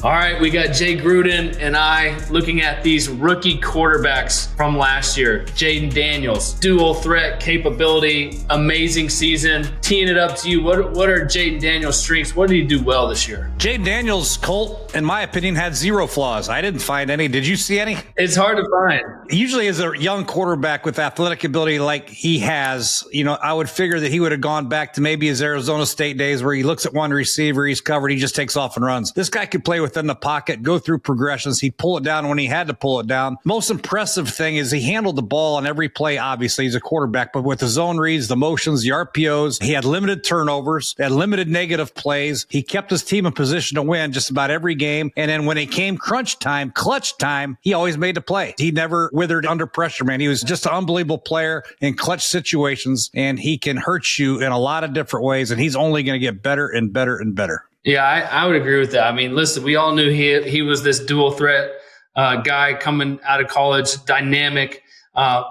All right, we got Jay Gruden and I looking at these rookie quarterbacks from last year. Jayden Daniels, dual threat capability, amazing season. Teeing it up to you, what are Jayden Daniels' strengths? What did he do well this year? Jayden Daniels, Colt, in my opinion, had zero flaws. I didn't find any. Did you see any? It's hard to find. Usually as a young quarterback with athletic ability like he has, I would figure that he would have gone back to maybe his Arizona State days where he looks at one receiver, he's covered, he just takes off and runs. This guy could play within the pocket, go through progressions. He'd pull it down when he had to pull it down. Most impressive thing is he handled the ball on every play. Obviously, he's a quarterback, but with the zone reads, the motions, the RPOs, he had limited turnovers, had limited negative plays. He kept his team in position to win just about every game. And then when it came crunch time, clutch time, he always made the play. He never withered under pressure, man. He was just an unbelievable player in clutch situations, and he can hurt you in a lot of different ways, and he's only going to get better and better and better. Yeah, I would agree with that. I mean, listen, we all knew he was this dual threat guy coming out of college, dynamic,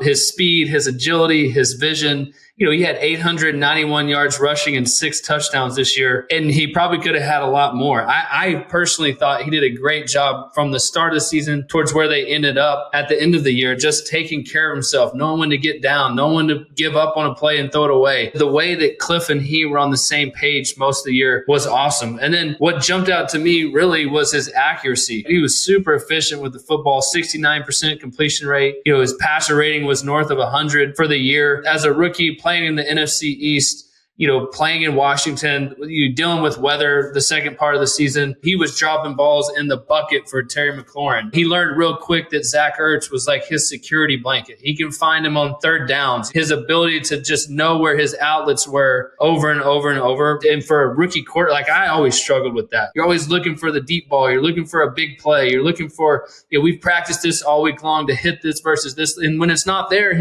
his speed, his agility, his vision. He had 891 yards rushing and 6 touchdowns this year, and he probably could have had a lot more. I personally thought he did a great job from the start of the season towards where they ended up at the end of the year, just taking care of himself, knowing when to get down, knowing when to give up on a play and throw it away. The way that Cliff and he were on the same page most of the year was awesome. And then what jumped out to me really was his accuracy. He was super efficient with the football, 69% completion rate. His passer rating was north of 100 for the year. As a rookie, playing in the NFC East, playing in Washington, dealing with weather the second part of the season, he was dropping balls in the bucket for Terry McLaurin. He learned real quick that Zach Ertz was like his security blanket. He can find him on third downs. His ability to just know where his outlets were over and over and over. And for a rookie quarter, I always struggled with that. You're always looking for the deep ball. You're looking for a big play. You're looking for, we've practiced this all week long to hit this versus this. And when it's not there,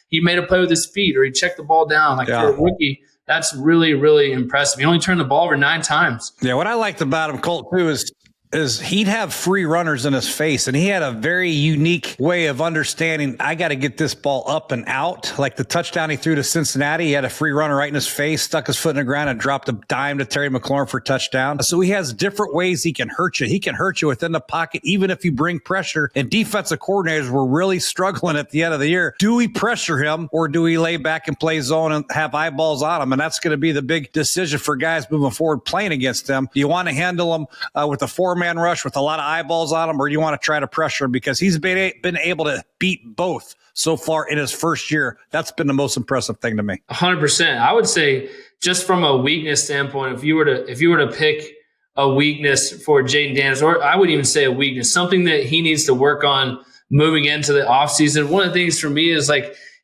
he made a play with his feet or he checked the ball down. For a rookie, that's really, really impressive. He only turned the ball over 9 times. Yeah, what I liked about him, Colt, too, is he'd have free runners in his face, and he had a very unique way of understanding, I got to get this ball up and out. Like the touchdown he threw to Cincinnati, he had a free runner right in his face, stuck his foot in the ground and dropped a dime to Terry McLaurin for a touchdown. So he has different ways he can hurt you. He can hurt you within the pocket, even if you bring pressure. And defensive coordinators were really struggling at the end of the year. Do we pressure him, or do we lay back and play zone and have eyeballs on him? And that's going to be the big decision for guys moving forward playing against them. Do you want to handle him with a 4-man rush with a lot of eyeballs on him, or do you want to try to pressure him? Because he's been able to beat both so far in his first year. That's been the most impressive thing to me. 100%. I would say, just from a weakness standpoint, if you were to pick a weakness for Jayden Daniels, or I would even say a weakness, something that he needs to work on moving into the offseason. One of the things for me is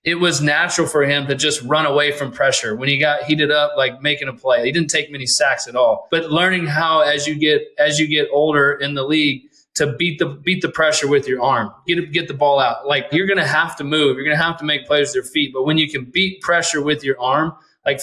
it was natural for him to just run away from pressure when he got heated up, making a play. He didn't take many sacks at all. But learning how, as you get older in the league, to beat the pressure with your arm, get the ball out. You're going to have to move. You're going to have to make plays with your feet. But when you can beat pressure with your arm,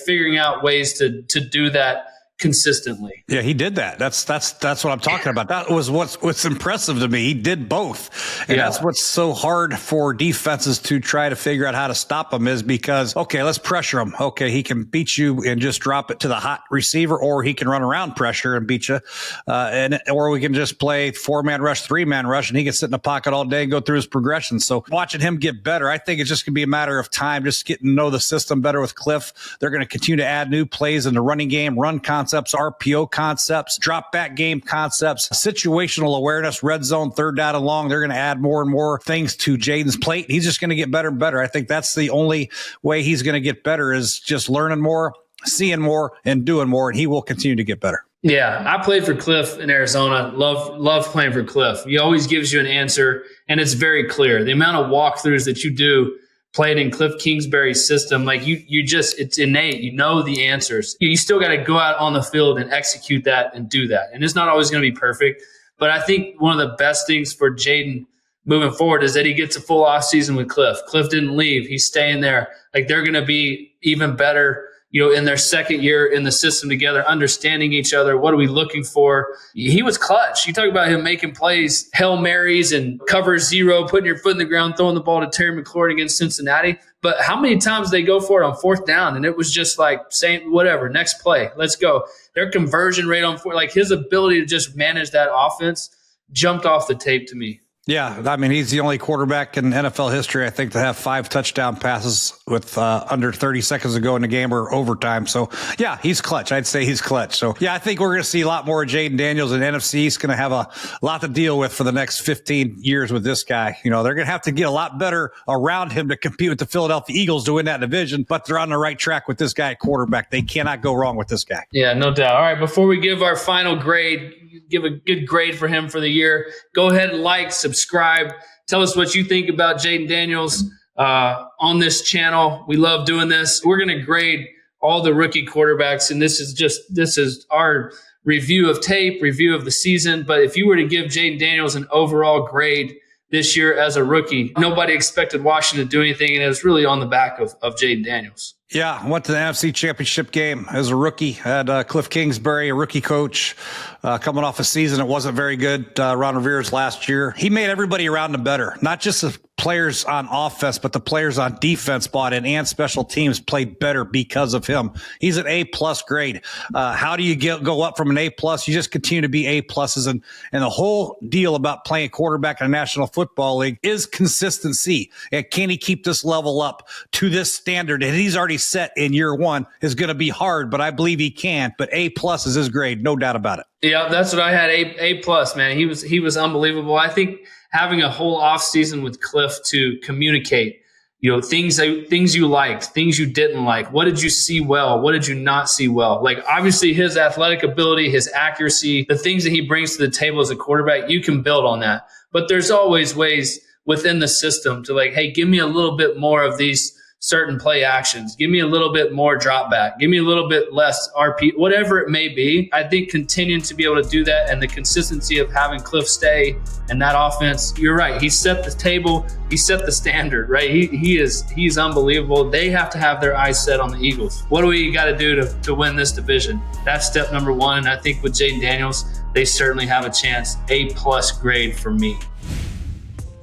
figuring out ways to do that consistently. Yeah, he did that. That's what I'm talking about. That was what's impressive to me. He did both. And that's what's so hard for defenses to try to figure out how to stop him, is because, okay, let's pressure him. Okay, he can beat you and just drop it to the hot receiver, or he can run around pressure and beat you. Or we can just play 4-man rush, 3-man rush, and he can sit in the pocket all day and go through his progression. So watching him get better, I think it's just going to be a matter of time, just getting to know the system better with Cliff. They're going to continue to add new plays in the running game, run concepts, RPO concepts, drop back game concepts, situational awareness, red zone, third down and long. They're going to add more and more things to Jaden's plate. He's just going to get better and better. I think that's the only way he's going to get better, is just learning more, seeing more, and doing more, and he will continue to get better. Yeah, I played for Cliff in Arizona. Love playing for Cliff. He always gives you an answer, and it's very clear. The amount of walkthroughs that you do played in Cliff Kingsbury's system, it's innate. You know the answers. You still got to go out on the field and execute that and do that. And it's not always going to be perfect. But I think one of the best things for Jayden moving forward is that he gets a full offseason with Cliff. Cliff didn't leave. He's staying there. They're going to be even better in their second year in the system together, understanding each other. What are we looking for? He was clutch. You talk about him making plays, Hail Marys and cover zero, putting your foot in the ground, throwing the ball to Terry McLaurin against Cincinnati. But how many times they go for it on fourth down, and it was just like saying, whatever, next play, let's go. Their conversion rate on fourth, like his ability to just manage that offense jumped off the tape to me. Yeah, I mean, he's the only quarterback in NFL history, I think, to have 5 touchdown passes with under 30 seconds to go in the game or overtime. So, yeah, he's clutch. I'd say he's clutch. So, yeah, I think we're going to see a lot more of Jayden Daniels, and NFC East going to have a lot to deal with for the next 15 years with this guy. You know, they're going to have to get a lot better around him to compete with the Philadelphia Eagles to win that division, but they're on the right track with this guy at quarterback. They cannot go wrong with this guy. Yeah, no doubt. All right, before we give our final grade, give a good grade for him for the year, go ahead and like, subscribe. Tell us what you think about Jayden Daniels on this channel. We love doing this. We're going to grade all the rookie quarterbacks, and this is our review of tape, review of the season. But if you were to give Jayden Daniels an overall grade this year as a rookie, nobody expected Washington to do anything, and it was really on the back of Jayden Daniels. Yeah, went to the NFC Championship game as a rookie. Had Cliff Kingsbury, a rookie coach, coming off a season that wasn't very good. Ron Rivera's last year. He made everybody around him better, not just the players on offense, but the players on defense bought in, and special teams played better because of him. He's an A-plus grade. How do you go up from an A-plus? You just continue to be A-pluses. And the whole deal about playing quarterback in the National Football League is consistency. And can he keep this level up to this standard that he's already set in year one is going to be hard, but I believe he can. But A-plus is his grade, no doubt about it. Yeah, that's what I had. A-plus, man. He was unbelievable. I think having a whole off season with Cliff to communicate, you know, things you liked, things you didn't like. What did you see well? What did you not see well? Like, obviously his athletic ability, his accuracy, the things that he brings to the table as a quarterback, you can build on that. But there's always ways within the system to, like, hey, give me a little bit more of these certain play actions. Give me a little bit more drop back. Give me a little bit less RP, whatever it may be. I think continuing to be able to do that, and the consistency of having Cliff stay and that offense, you're right. He set the table. He set the standard, right? He's unbelievable. They have to have their eyes set on the Eagles. What do we got to do to win this division? That's step number one. And I think with Jayden Daniels, they certainly have a chance. A-plus grade for me.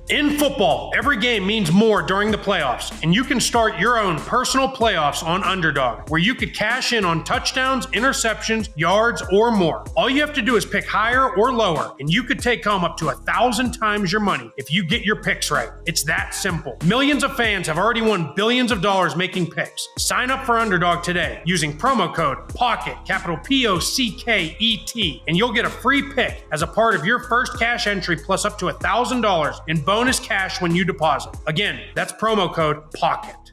In football, every game means more during the playoffs, and you can start your own personal playoffs on Underdog, where you could cash in on touchdowns, interceptions, yards, or more. All you have to do is pick higher or lower, and you could take home up to 1,000 times your money if you get your picks right. It's that simple. Millions of fans have already won billions of dollars making picks. Sign up for Underdog today using promo code POCKET, capital P-O-C-K-E-T, and you'll get a free pick as a part of your first cash entry, plus up to $1,000 in bonus cash when you deposit. Again, that's promo code POCKET.